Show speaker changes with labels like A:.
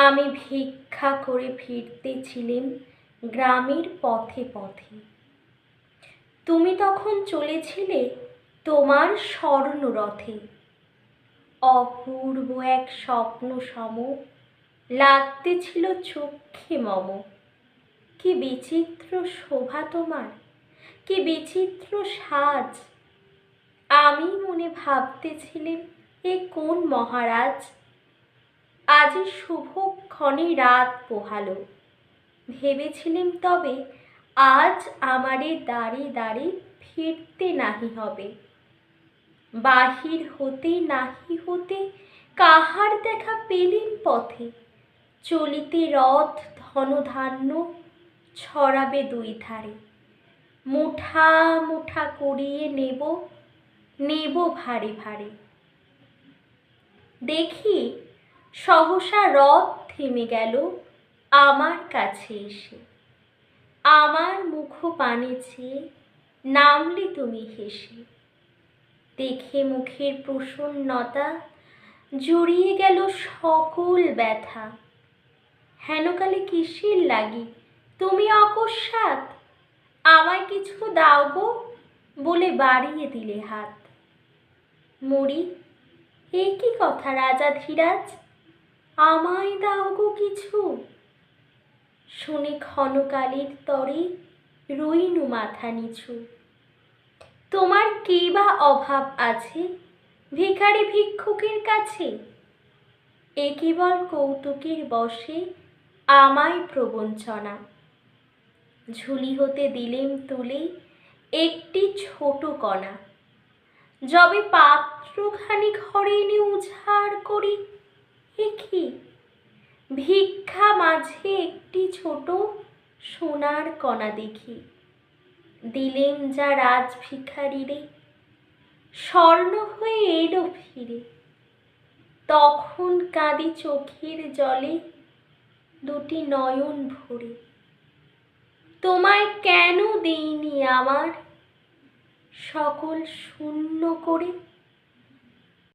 A: আমি ভিক্ষা করে ফিরতেছিলেম গ্রামের পথে পথে। তুমি তখন চলেছিলে তোমার স্বর্ণরথে। অপূর্ব এক স্বপ্ন সম লাগতেছিল চক্ষে মম। কি বিচিত্র শোভা তোমার, কি বিচিত্র সাজ! আমি মনে ভাবতেছিলেম এ কোন মহারাজ। আজি শুভক্ষণে রাত পোহালো। ভেবেছিলেম তবে আজ আমারে দ্বারে দ্বারে ফিরতে নাহি হবে। বাহির হতে নাহি হতে কাহার দেখা পেলেম পথে। চলিতে রথ ধনধান্য ছড়াবে দুই ধারে। মুঠা মুঠা করিয়ে নেব, নেব ভারে ভারে। দেখি সহসা রথ থেমে গেল আমার কাছে এসে। আমার মুখপানে চেয়ে নামলে তুমি হেসে। দেখে মুখের প্রসন্নতা জুড়িয়ে গেল সকল ব্যথা। হেনকালে কিসের লাগি তুমি অকস্মাৎ আমায় কিছু দাও গো বলে বাড়িয়ে দিলে হাত। মরি, এ কি কথা রাজাধিরাজ, আমায় দাও গো কিছু। শুনে ক্ষণকালের তরে রইনু মাথা নিচু। তোমার কি বা অভাব আছে ভিখারি ভিক্ষুকের কাছে? এ কেবল কৌতুকের বশে আমায় প্রবঞ্চনা। ঝুলি হতে দিলেম তুলে একটি ছোট কণা। যবে পাত্রখানি ঘরে এনে উজাড় করি, এ কি! ভিক্ষা মাঝে একটি ছোট সোনার কণা দেখি। দিলেম যা রাজ ভিখারিরে, স্বর্ণ হয়ে এলো ফিরে। তখন কাঁদি চোখের জলে দুটি নয়ন ভরে। তোমায় কেন দিইনি আমার সকল শূন্য করে?